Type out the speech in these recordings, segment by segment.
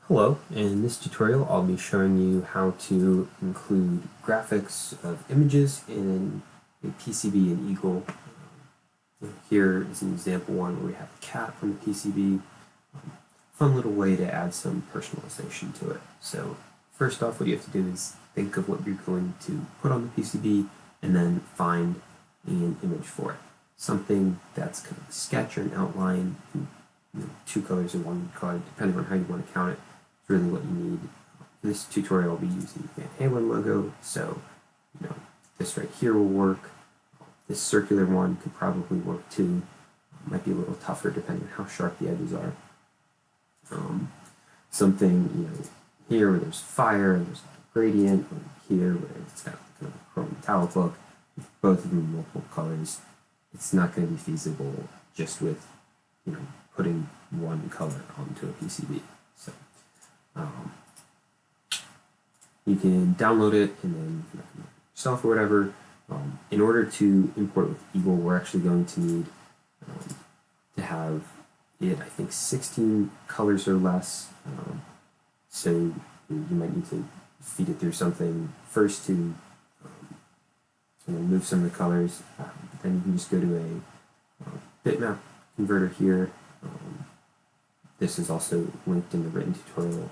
Hello, in this tutorial I'll be showing you how to include graphics of images in a PCB and Eagle. Here is an example one where we have a cat from the PCB. Fun little way to add some personalization to it. So first off, what you have to do is think of what you're going to put on the PCB and then find an image for it. Something that's kind of a sketch or an outline, in, two colors or one color, depending on how you want to count it. Really what you need. In this tutorial I'll be using the Van Halen logo, so this right here will work. This circular one could probably work too. Might be a little tougher depending on how sharp the edges are. Something here where there's fire and there's a gradient, or here where it's got kind of a chrome metallic look. Both of them multiple colors. It's not going to be feasible just with putting one color onto a PCB. So you can download it and then yourself or whatever. In order to import with Eagle, we're actually going to need to have it, I think, 16 colors or less. So you might need to feed it through something first to move some of the colors. But then you can just go to a bitmap converter here. This is also linked in the written tutorial.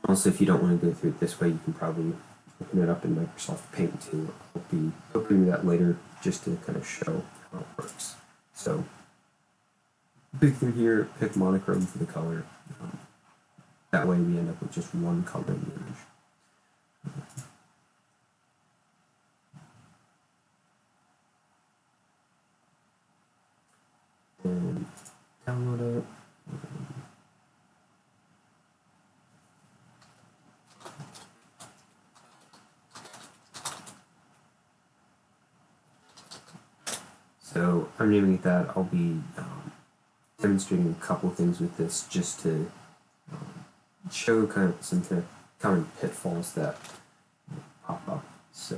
Also, if you don't want to go through it this way, you can probably open it up in Microsoft Paint too. I'll be opening that later just to kind of show how it works. So, big thing here, pick monochrome for the color. That way we end up with just one color in the image. And download it. So I'm naming it that. I'll be demonstrating a couple things with this just to show kind of some kind of common pitfalls that pop up. So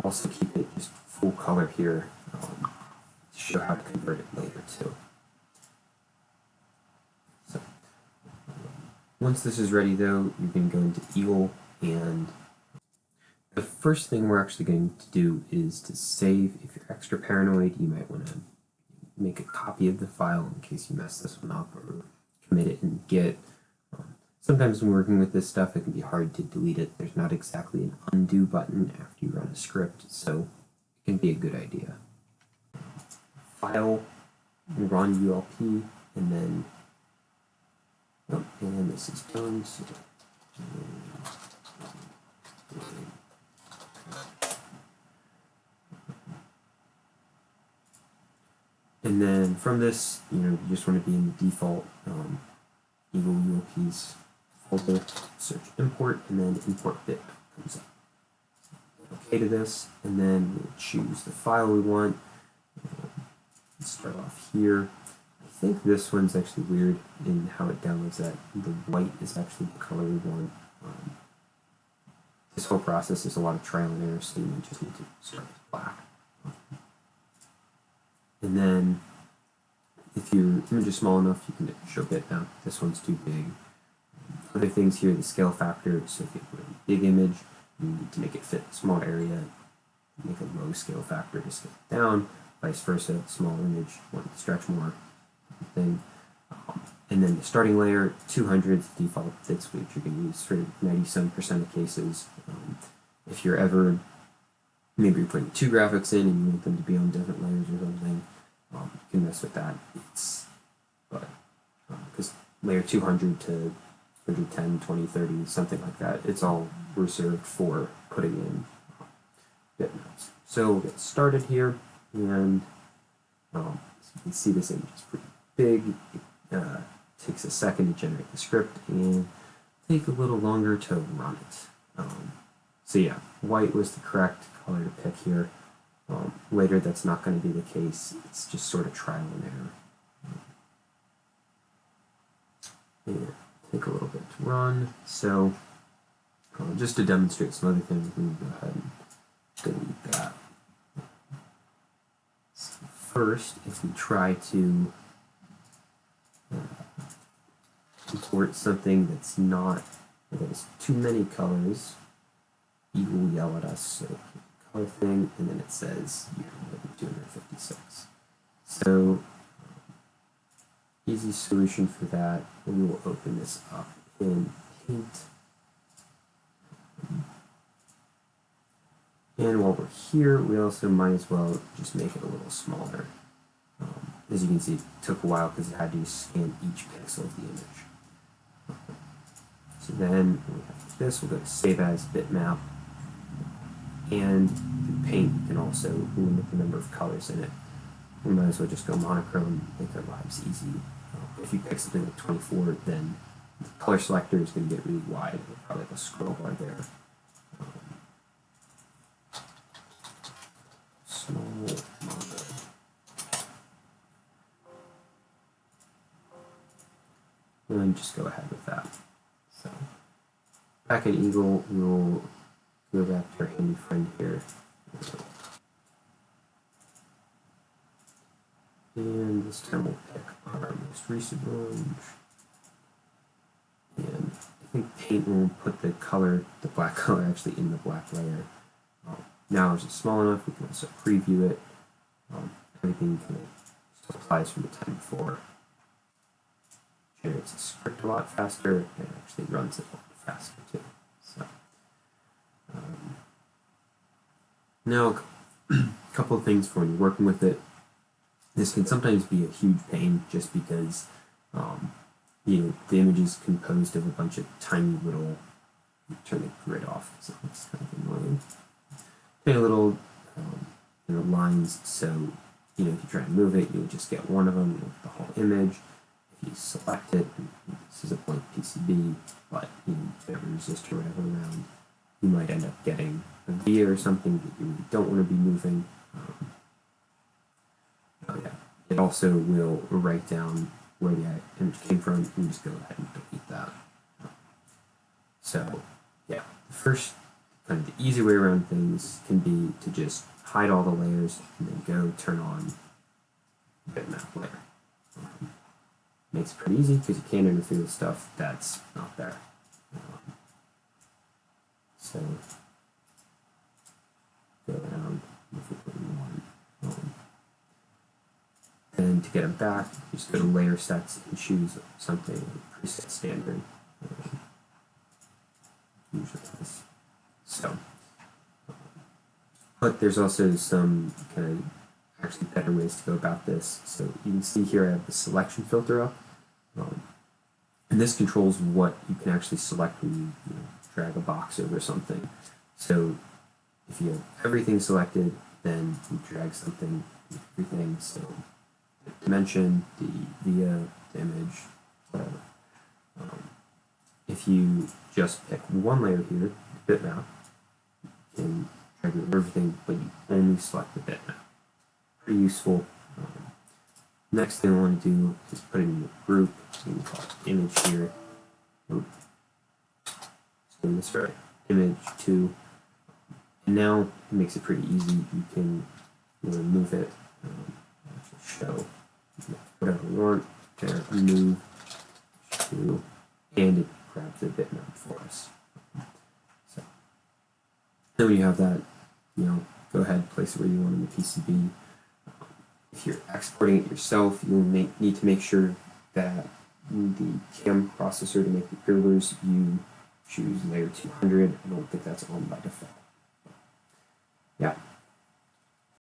also keep it just full color here to show how to convert it later too. So once this is ready though, you can go into Eagle, and the first thing we're actually going to do is to save. If you're extra paranoid, you might want to make a copy of the file in case you mess this one up, or commit it in Git. Sometimes when working with this stuff, it can be hard to delete it. There's not exactly an undo button after you run a script, so it can be a good idea. File, run ULP, and then, and this is done. So, and then from this, you just want to be in the default Eagle ULPs folder, search import, and then import bit comes up. Okay to this, and then we'll choose the file we want. Let's start off here. I think this one's actually weird in how it downloads that. The white is actually the color we want. This whole process is a lot of trial and error, so you might just need to start with black. And then, if your image is small enough, you can show bitmap. This one's too big. Other things here, the scale factor. So if you have a really big image, you need to make it fit a small area. Make a low scale factor to scale it down. Vice versa, small image, want to stretch more. Thing. And then the starting layer, 200 is the default fit switch you're going to use for 97% of cases. If you're ever, maybe you're putting two graphics in and you want them to be on different layers or something, you can mess with that. Because layer 200 to 110, 20, 30, something like that, it's all reserved for putting in bitmaps. So we'll get started here, and so you can see this image is pretty big. It takes a second to generate the script and take a little longer to run it. So yeah, white was the correct color to pick here. Later that's not going to be the case. It's just sort of trial and error. And take a little bit to run. So just to demonstrate some other things, we can go ahead and delete that. first, if we try to import something that's not, that has too many colors, it will yell at us. So color thing, and then it says you have more than 256. So easy solution for that. We will open this up in Paint. And while we're here, we also might as well just make it a little smaller. As you can see, it took a while because it had to scan each pixel of the image. So then we have this, we'll go to Save As Bitmap. And in Paint, you can also limit the number of colors in it. We might as well just go monochrome, make our lives easy. If you pick something like 24, then the color selector is going to get really wide. We'll probably have a scroll bar there. Small mono. And just go ahead with that. So back in Eagle, we'll go back to our handy friend here. And this time we'll pick our most recent range. And I think Paint will put the color, the black color actually in the black layer. Now is it small enough, we can also preview it. Everything kind of still applies from the time before. Generates a script a lot faster, and actually runs it a lot faster too. So now a couple of things for when you're working with it. This can sometimes be a huge pain just because the image is composed of a bunch of tiny little, turn the grid off, so it's kind of annoying. Tiny little lines, so if you try to move it, you'll just get one of them with the whole image. If you select it, this is a blank PCB, but you have a resistor or whatever around, you might end up getting a via or something that you really don't want to be moving. It also will write down where the image came from. You can just go ahead and delete that. So yeah, the first kind of the easy way around things can be to just hide all the layers and then go turn on bitmap layer. Makes it pretty easy because you can't interfere with stuff that's not there. So go down if we put in one. And to get them back, just go to layer sets and choose something like preset standard. Usually this. So, but there's also some kind of actually better ways to go about this. So you can see here I have the selection filter up, and this controls what you can actually select when you drag a box over something. So if you have everything selected, then you drag something, everything. So the dimension, the via, the image, whatever. If you just pick one layer here, the bitmap, you can drag over everything, but you only select the bitmap. Pretty useful. Next thing I want to do is put it in a group. You can call it image here. So this right, image 2. And now it makes it pretty easy. You can remove it. Show whatever you want. There, remove, show, and it grabs the bitmap for us. So then when you have that, go ahead, place it where you want in the PCB. If you're exporting it yourself, you'll need to make sure that the CAM processor to make the girders, you choose layer 200. I don't think that's on by default. Yeah.